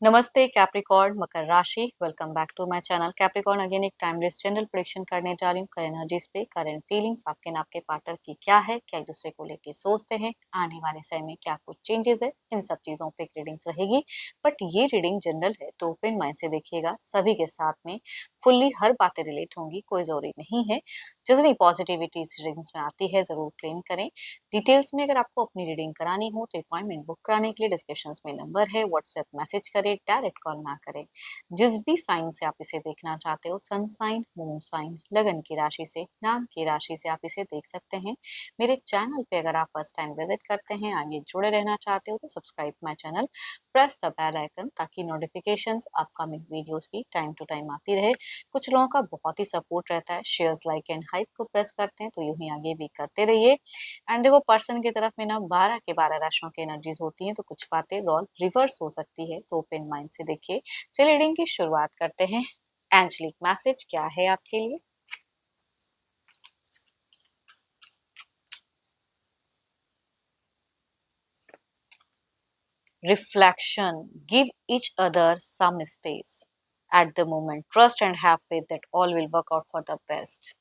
नमस्ते कैप्रिकॉर्न मकर राशि। Welcome back to my channel Capricorn. Again एक टाइमलेस जनरल प्रेडिक्शन करने जा रही हूँ। करंट एनर्जीज पे, करंट फीलिंग्स आपके ना आपके पार्टनर की क्या है, क्या एक दूसरे को लेके सोचते हैं, आने वाले समय में क्या कुछ चेंजेस है, इन सब चीजों पे रीडिंग्स रहेगी। बट ये रीडिंग जनरल है तो ओपन माइंड से देखिएगा। सभी के साथ में फुल्ली हर बातें रिलेट होंगी, कोई जरूरी नहीं है। जितनी पॉजिटिविटी इस रीडिंग्स में आती है जरूर क्लेम करें। डिटेल्स में अगर आपको अपनी रीडिंग करानी हो तो अपॉइंटमेंट बुक कराने के लिए डिस्क्रिप्शन में नंबर है, व्हाट्सएप मैसेज करें, डायरेक्ट कॉल ना करें। जिस भी साइन से आप इसे देखना चाहते हो, सन साइन, मून साइन, लगन की राशि से, नाम की राशि से आप इसे देख सकते हैं। मेरे चैनल पे अगर आप फर्स्ट टाइम विजिट करते हैं, आगे जुड़े रहना चाहते हो तो subscribe my channel, press the bell icon ताकि नोटिफिकेशंस अपकमिंग वीडियोस की टाइम टू टाइम आती रहे। कुछ लोगों का बहुत ही सपोर्ट रहता है, शेयर्स, लाइक एंड हाइप को प्रेस करते हैं, तो यूं ही आगे भी करते रहिए। एंड देखो, पर्सन की तरफ में ना 12 के 12 राशियों की एनर्जीज होती हैं, तो कुछ बातें रॉल रिवर्स हो सकती है, तो ओपन माइंड से देखिए। चलिए रीडिंग की शुरुआत करते हैं। एंजलिक मैसेज क्या है आपके लिए? Reflection, give each other some space at the moment, trust and have faith that all will work out for the best.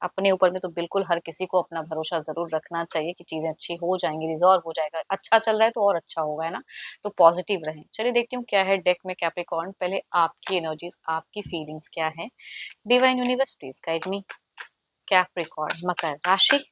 अपने ऊपर में तो बिल्कुल हर किसी को अपना भरोसा जरूर रखना चाहिए कि चीजें अच्छी हो जाएंगी, रिजॉल्व हो जाएगा। अच्छा चल रहा है तो और अच्छा होगा, है ना। तो पॉजिटिव रहें। चलिए देखती हूँ क्या है डेक में कैप्रिकॉर्न। पहले आपकी एनर्जीज, आपकी फीलिंग्स क्या है। Divine universe please guide me. Capricorn मकर राशि।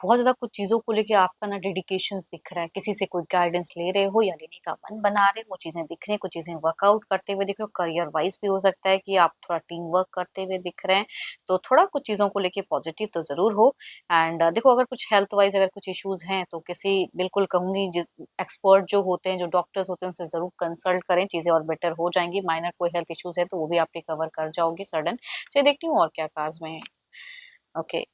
बहुत ज़्यादा कुछ चीज़ों को लेके आपका ना डेडिकेशन दिख रहा है। किसी से कोई गाइडेंस ले रहे हो या लेने का मन बना रहे हो, वो चीज़ें दिख रही हैं। कुछ चीज़ें वर्कआउट करते हुए दिख रहे हो। करियर वाइज भी हो सकता है कि आप थोड़ा टीम वर्क करते हुए दिख रहे हैं। तो थोड़ा कुछ चीज़ों को लेके पॉजिटिव तो ज़रूर हो। एंड देखो, अगर कुछ हेल्थ वाइज अगर कुछ इश्यूज हैं तो किसी, बिल्कुल कहूंगी, जिस एक्सपर्ट जो होते हैं, जो डॉक्टर्स होते हैं, उनसे ज़रूर कंसल्ट करें, चीज़ें और बेटर हो जाएंगी। माइनर कोई हेल्थ इश्यूज है तो वो भी आप रिकवर कर जाओगे सडन। चलिए देखती हूँ और क्या काज में है। ओके।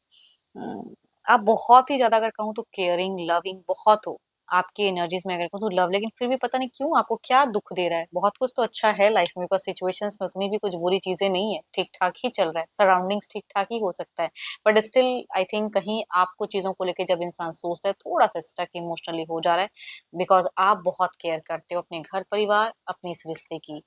आप बहुत ही ज्यादा, अगर कहूँ तो केयरिंग, लविंग बहुत हो। आपकी एनर्जीज में अगर कहूँ तो लव, लेकिन फिर भी पता नहीं क्यों आपको क्या दुख दे रहा है। बहुत कुछ तो अच्छा है लाइफ में, बिकॉज सिचुएशंस में उतनी भी कुछ बुरी चीजें नहीं है, ठीक ठाक ही चल रहा है, सराउंडिंग्स ठीक ठाक ही हो सकता है। बट स्टिल आई थिंक कहीं आपको चीजों को लेकर जब इंसान सोचता है, थोड़ा सा स्टक इमोशनली हो जा रहा है। बिकॉज आप बहुत केयर करते हो अपने घर परिवार, अपने इस रिश्ते की।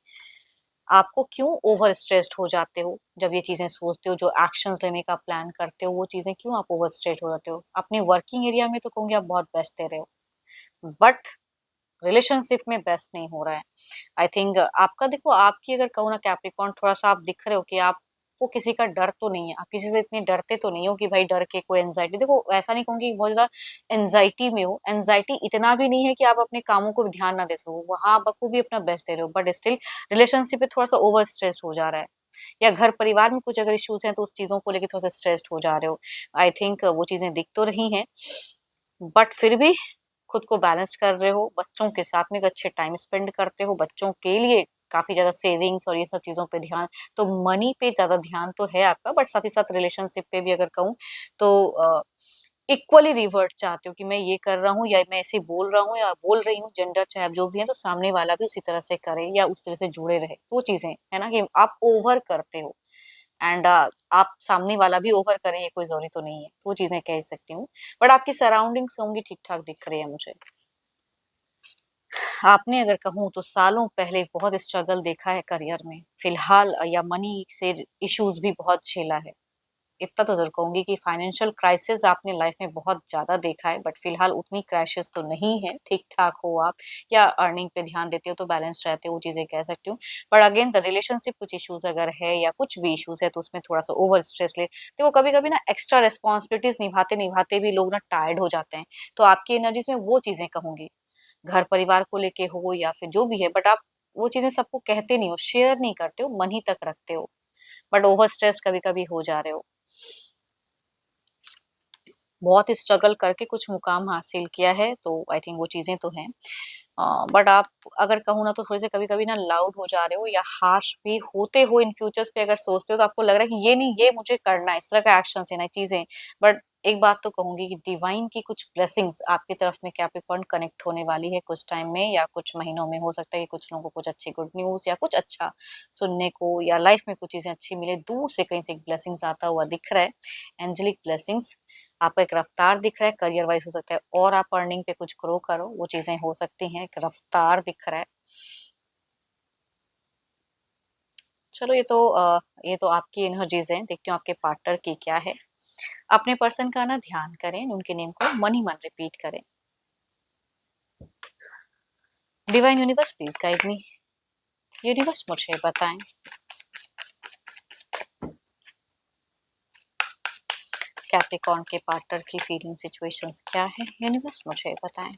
आपको क्यों ओवर स्ट्रेस्ड हो जाते हो जब ये चीजें सोचते हो, जो एक्शंस लेने का प्लान करते हो, वो चीजें क्यों आप ओवर स्ट्रेस्ड हो जाते हो? अपने वर्किंग एरिया में तो कहूंगी आप बहुत बेस्ट दे रहे हो, बट रिलेशनशिप में बेस्ट नहीं हो रहा है। आई थिंक आपका, देखो, आपकी अगर कहूँ ना कैप्रिकॉर्न, थोड़ा सा आप दिख रहे हो कि आपको किसी का डर तो नहीं है। आप किसी से इतने डरते तो नहीं हो कि भाई डर के कोई एंजाइटी, देखो ऐसा नहीं कहूंगी कि बहुत ज्यादा एंजाइटी में हो। एंजाइटी इतना भी नहीं है कि आप अपने कामों को भी ध्यान ना दे सको, वहां आप भी अपना बेस्ट दे रहे हो, बट स्टिल रिलेशनशिप पे थोड़ा सा ओवर स्ट्रेस हो जा रहा है। या घर परिवार में कुछ अगर इश्यूज हैं तो उस चीजों को लेकर थोड़ा सा स्ट्रेस्ड हो जा रहे हो। आई थिंक वो चीजें दिख तो रही हैं, बट फिर भी खुद को बैलेंस कर रहे हो। बच्चों के साथ में एक अच्छे टाइम स्पेंड करते हो, बच्चों के लिए काफी ज्यादा सेविंग्स और ये सब चीजों पे ध्यान, तो मनी पे ज्यादा ध्यान तो है आपका, बट साथ ही साथ रिलेशनशिप पे भी अगर कहूँ तो इक्वली रिवर्ट चाहते हो कि मैं ये कर रहा हूँ या मैं ऐसे बोल रहा हूँ या बोल रही हूँ, जेंडर चाहे आप जो भी है, तो सामने वाला भी उसी तरह से करे या उस तरह से जुड़े रहे। तो वो चीजें है ना कि आप ओवर करते हो। एंड आप सामने वाला भी ओवर करे, ये कोई जरूरी तो नहीं है, तो वो चीजें कह सकती हूँ। बट आपकी सराउंडिंग्स होंगी ठीक ठाक दिख रही है मुझे। आपने अगर कहूँ तो सालों पहले बहुत स्ट्रगल देखा है करियर में, फिलहाल या मनी से इश्यूज भी बहुत झेला है। इतना तो जरूर कहूंगी कि फाइनेंशियल क्राइसिस आपने लाइफ में बहुत ज्यादा देखा है, बट फिलहाल उतनी क्रैशेस तो नहीं है। ठीक ठाक हो आप, या अर्निंग पे ध्यान देते हो तो बैलेंस रहते हो, वो चीजें कह सकती हूँ। बट अगेन द रिलेशनशिप कुछ इश्यूज अगर है या कुछ भी इश्यूज है तो उसमें थोड़ा सा ओवर स्ट्रेस ले, तो वो कभी कभी ना एक्स्ट्रा रिस्पॉन्सिबिलिटीज निभाते निभाते भी लोग ना टायर्ड हो जाते हैं। तो आपकी एनर्जीज में वो चीजें कहूंगी, घर परिवार को लेके हो या फिर जो भी है, बट आप वो चीजें सबको कहते नहीं हो, शेयर नहीं करते हो, मन ही तक रखते हो। बट ओवर स्ट्रेस कभी कभी हो जा रहे हो। बहुत स्ट्रगल करके कुछ मुकाम हासिल किया है, तो आई थिंक वो चीजें तो हैं। बट आप अगर कहूँ ना तो थोड़े से कभी कभी ना लाउड हो जा रहे हो या हार्श भी होते हो इन फ्यूचर्स पे। अगर सोचते हो तो आपको लग रहा है कि ये नहीं, ये मुझे करना है, इस तरह का एक्शन है ना चीजें। बट एक बात तो कहूंगी कि डिवाइन की कुछ ब्लेसिंग्स आपकी तरफ में कैप्रिकॉर्न कनेक्ट होने वाली है कुछ टाइम में या कुछ महीनों में। हो सकता है कि कुछ लोगों को कुछ अच्छी गुड न्यूज या कुछ अच्छा सुनने को या लाइफ में कुछ चीजें अच्छी मिले, दूर से कहीं से एक ब्लेसिंग्स आता हुआ दिख रहा है, एंजेलिक ब्लेसिंग्स। आपका एक रफ्तार दिख रहा है, करियर वाइज हो सकता है और आप अर्निंग पे कुछ ग्रो करो, वो चीजें हो सकती हैं। एक रफ्तार दिख रहा है। चलो ये तो आपकी एनर्जीज हैं, देखती हूँ आपके पार्टनर की क्या है। अपने पर्सन का ना ध्यान करें, उनके नेम को मन ही मन रिपीट करें। Divine universe please guide me. Universe मुझे बताएं कैप्रिकॉर्न के पार्टनर की फीलिंग सिचुएशंस क्या है। यूनिवर्स मुझे बताएं।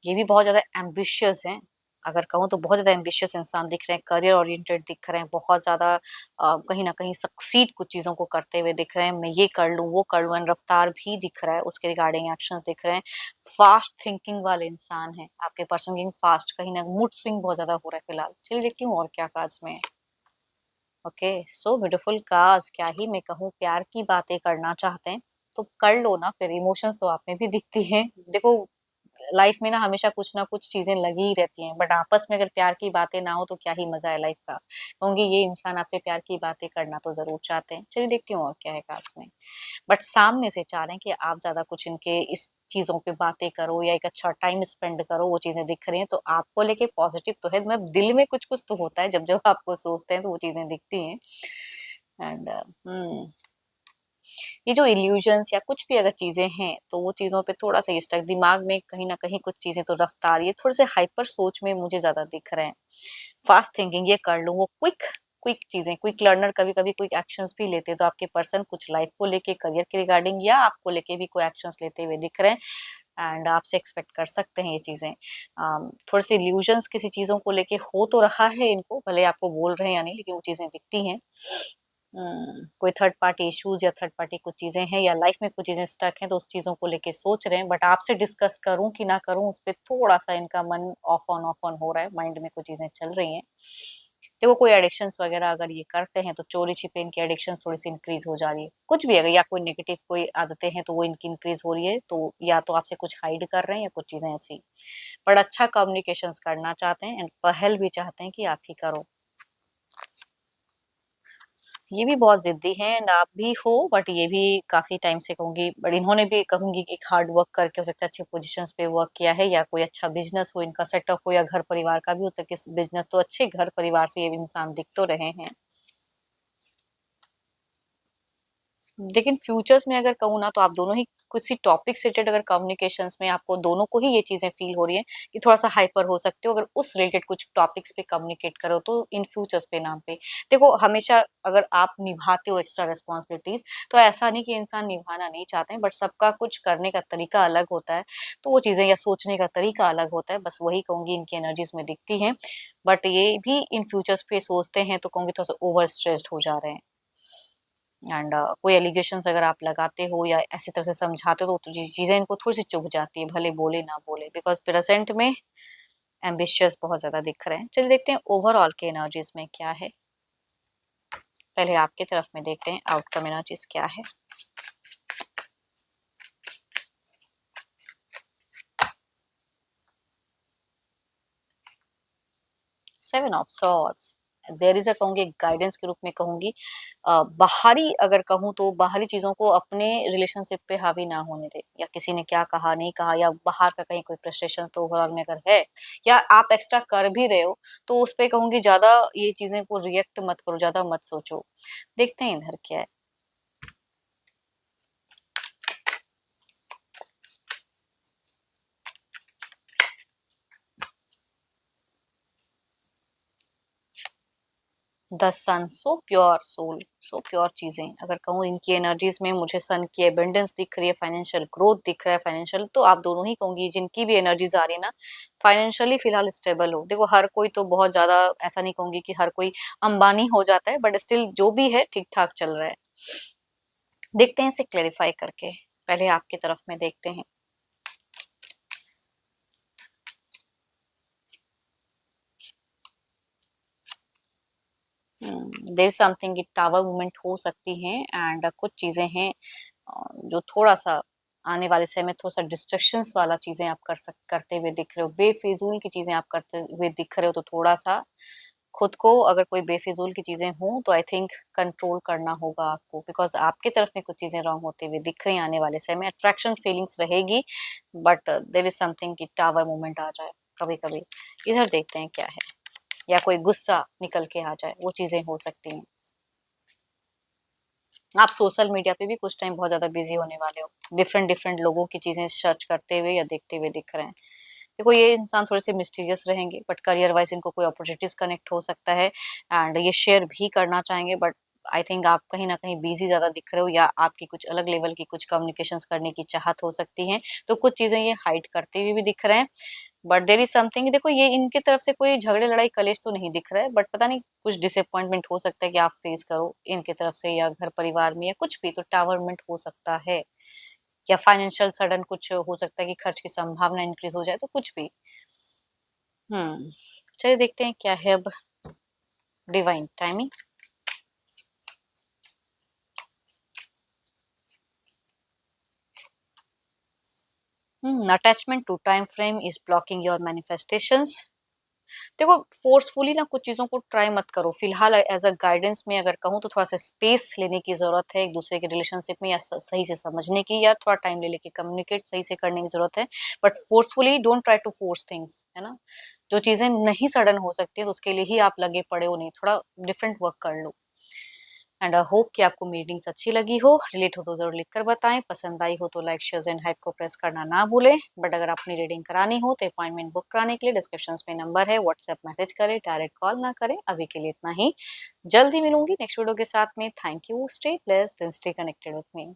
ये भी बहुत ज्यादा एम्बिशियस हैं, अगर कहूँ तो बहुत ज्यादा एम्बिशियस इंसान दिख रहे हैं, करियर ओरिएंटेड दिख रहे हैं, बहुत ज्यादा कहीं ना कहीं सक्सीड कुछ चीजों को करते हुए दिख रहे हैं। मैं ये कर लूँ वो कर लूँ, एंड रफ्तार भी दिख रहा है, उसके रिगार्डिंग एक्शन दिख रहे हैं। फास्ट थिंकिंग वाले इंसान है आपके पर्सन, थिंकिंग फास्ट, कहीं ना मूड स्विंग बहुत ज्यादा हो रहा है फिलहाल। चलिए देखती हूँ और क्या कार्ड्स में है। Okay, so beautiful cards. क्या ही मैं कहूँ, प्यार की बातें करना चाहते हैं तो कर लो ना फिर, इमोशंस तो आप में भी दिखती हैं। देखो लाइफ में ना हमेशा कुछ ना कुछ चीजें लगी ही रहती हैं, बट आपस में अगर प्यार की बातें ना हो तो क्या ही मजा है लाइफ का। कहूंगी ये इंसान आपसे प्यार की बातें करना तो जरूर चाहते हैं। चलिए देखती हूँ और क्या है खास में। बट सामने से चाह रहे हैं कि आप ज्यादा कुछ इनके इस चीजों पे बातें करो या एक अच्छा टाइम स्पेंड करो, वो चीजें दिख रही हैं। तो आपको लेके पॉजिटिव तो है, मतलब दिल में कुछ कुछ तो होता है, जब जब आपको सोचते हैं तो वो चीजें दिखती हैं। एंड ये जो इल्यूजन्स या कुछ भी अगर चीजें हैं तो वो चीजों पे थोड़ा सा स्टक, दिमाग में कहीं ना कहीं कुछ चीजें तो रफ्तार, ये थोड़े से हाइपर सोच में मुझे ज्यादा दिख रहे हैं। फास्ट थिंकिंग, ये कर लूं वो क्विक क्विक चीजें, क्विक लर्नर, कभी कभी क्विक एक्शंस भी लेते हैं। तो आपके पर्सन कुछ लाइफ को लेके, करियर के रिगार्डिंग या आपको लेके भी कोई एक्शंस लेते हुए दिख रहे हैं। एंड आपसे एक्सपेक्ट कर सकते हैं ये चीजें। थोड़े से इल्यूजन्स किसी चीजों को लेके हो तो रहा है इनको, भले आपको बोल रहे हैं या नहीं, लेकिन वो चीजें दिखती हैं। कोई थर्ड पार्टी इश्यूज या थर्ड पार्टी कुछ चीजें हैं या लाइफ में कुछ चीजें स्टक हैं तो उस चीजों को लेके सोच रहे हैं। बट आपसे डिस्कस करूं कि ना करूं, उस पर थोड़ा सा इनका मन ऑफ ऑन हो रहा है, माइंड में कुछ चीजें चल रही हैं। देखो कोई एडिक्शंस वगैरह अगर ये करते हैं तो चोरी छिपे इनकी एडिक्शंस थोड़ी सी इंक्रीज हो जा रही है। कुछ भी अगर या कोई नेगेटिव कोई आदतें हैं तो वो इनकी इंक्रीज हो रही है, तो या तो आपसे कुछ हाइड कर रहे हैं या कुछ चीजें ऐसी। बट अच्छा कम्युनिकेशंस करना चाहते हैं एंड पहल भी चाहते हैं कि आप ही करो। ये भी बहुत जिद्दी हैं एंड आप भी हो, बट ये भी काफी टाइम से कहूंगी, बट इन्होंने भी कहूंगी कि एक हार्ड वर्क करके हो सकता है अच्छे पोजीशंस पे वर्क किया है, या कोई अच्छा बिजनेस हो इनका सेटअप हो, या घर परिवार का भी होता है कि बिजनेस, तो अच्छे घर परिवार से ये इंसान दिख तो रहे हैं। लेकिन फ्यूचर्स में अगर कहूँ ना तो आप दोनों ही किसी टॉपिक से रिलेटेड अगर कम्युनिकेशंस में आपको दोनों को ही ये चीजें फील हो रही है कि थोड़ा सा हाइपर हो सकते हो, अगर उस रिलेटेड कुछ टॉपिक्स पे कम्युनिकेट करो तो इन फ्यूचर्स पे नाम पे। देखो हमेशा अगर आप निभाते हो एक्स्ट्रा रिस्पॉन्सिबिलिटीज, तो ऐसा नहीं कि इंसान निभाना नहीं चाहते हैं, बट सबका कुछ करने का तरीका अलग होता है, तो वो चीजें या सोचने का तरीका अलग होता है, बस वही कहूंगी इनकी एनर्जीज में दिखती है। बट ये भी इन फ्यूचर्स पे सोचते हैं तो कहूंगी थोड़ा सा ओवर स्ट्रेस्ड हो जा रहे हैं। एंड कोई एलिगेशंस अगर आप लगाते हो या ऐसी तरह से समझाते हो तो चीजें इनको थोड़ी सी चुभ जाती है, भले बोले ना बोले, बिकॉज प्रेजेंट में एम्बिशियस बहुत ज्यादा दिख रहे हैं। चलिए देखते हैं ओवरऑल के एनर्जीज में क्या है। पहले आपके तरफ में देखते हैं आउटकम एनर्जीज क्या है। 7 of swords. There is a कहूंगी गाइडेंस के रूप में कहूंगी। बाहरी अगर कहूँ तो बाहरी चीजों को अपने रिलेशनशिप पे हावी ना होने दे, या किसी ने क्या कहा नहीं कहा या बाहर का कहीं कोई फ्रस्ट्रेशन तो ओवरऑल में अगर है या आप एक्स्ट्रा कर भी रहे हो तो उस पे कहूंगी ज्यादा ये चीजें को रिएक्ट मत करो, ज्यादा मत सोचो। देखते हैं इधर क्या है। 10 sun, so pure soul, so pure चीजें। अगर कहूँ इनकी एनर्जीज में मुझे सन की एबेंडेंस दिख रही है, फाइनेंशियल ग्रोथ दिख रहा है, फाइनेंशियल तो आप दोनों ही कहूंगी जिनकी भी एनर्जीज आ रही है ना, फाइनेंशियली फिलहाल स्टेबल हो। देखो हर कोई तो बहुत ज्यादा ऐसा नहीं कहूंगी कि हर कोई अंबानी हो जाता है, बट स्टिल जो भी है ठीक ठाक चल रहा है। देखते हैं इसे क्लेरिफाई करके। पहले आपकी तरफ में देखते हैं। देयर इज समथिंग कि टावर मूवमेंट हो सकती है एंड कुछ चीजें हैं जो थोड़ा सा आने वाले समय में थोड़ा सा डिस्ट्रक्शंस वाला चीजें आप करते हुए दिख रहे हो, बेफिजूल की चीजें आप करते हुए दिख रहे हो, तो थोड़ा सा खुद को अगर कोई बेफिजूल की चीजें हों तो आई थिंक कंट्रोल करना होगा आपको, बिकॉज आपकी तरफ में कुछ चीजें रॉन्ग होते हुए दिख रही हैं आने वाले समय में। अट्रैक्शन फीलिंग्स रहेगी बट देर इज समथिंग कि टावर मूवमेंट आ जाए कभी कभी। इधर देखते हैं क्या है, या कोई गुस्सा निकल के आ जाए, वो चीजें हो सकती हैं। आप सोशल मीडिया पे भी कुछ टाइम बहुत ज्यादा बिजी होने वाले हो, डिफरेंट डिफरेंट लोगों की चीजें सर्च करते हुए या देखते हुए दिख रहे हैं। देखो ये इंसान थोड़े से मिस्टीरियस रहेंगे बट करियर वाइज इनको कोई अपॉर्चुनिटीज कनेक्ट हो सकता है एंड ये शेयर भी करना चाहेंगे, बट आई थिंक आप कहीं ना कहीं बिजी ज्यादा दिख रहे हो या आपकी कुछ अलग लेवल की कुछ कम्युनिकेशंस करने की चाहत हो सकती है, तो कुछ चीजें ये हाइड करते हुए भी दिख रहे हैं। बट देर इज समथिंग, देखो ये इनकी तरफ से कोई झगड़े लड़ाई कलेश तो नहीं दिख रहा है, बट पता नहीं कुछ डिसअपॉइंटमेंट हो सकता है कि आप फेस करो इनके तरफ से या घर परिवार में या कुछ भी, तो टावरमेंट हो सकता है। या फाइनेंशियल सडन कुछ हो सकता है कि खर्च की संभावना इंक्रीज हो जाए, तो कुछ भी। चलिए देखते हैं क्या है अब divine timing. Attachment to time frame is blocking your manifestations. देखो फोर्सफुली ना कुछ चीजों को ट्राई मत करो फिलहाल, एज अ गाइडेंस में अगर कहूँ तो थोड़ा सा स्पेस लेने की जरूरत है एक दूसरे के रिलेशनशिप में, या सही से समझने की, या थोड़ा टाइम ले लेके कम्युनिकेट सही से करने की जरूरत है। But forcefully don't try to force things, है ना। जो चीजें नहीं सडन हो सकती तो उसके लिए ही आप लगे पड़े हो, नहीं थोड़ा डिफरेंट वर्क कर लो। एंड आई होप कि आपको मीटिंग्स अच्छी लगी हो, रिलेट हो तो जरूर लिखकर बताएं, पसंद आई हो तो लाइक शेयर एंड हाइप को प्रेस करना ना भूलें। बट अगर अपनी रीडिंग करानी हो तो अपॉइंटमेंट बुक कराने के लिए डिस्क्रिप्शन में नंबर है, व्हाट्सएप मैसेज करें, डायरेक्ट कॉल ना करें। अभी के लिए इतना ही, जल्दी मिलूंगी नेक्स्ट वीडियो के साथ में। Thank you, stay blessed and stay connected with me.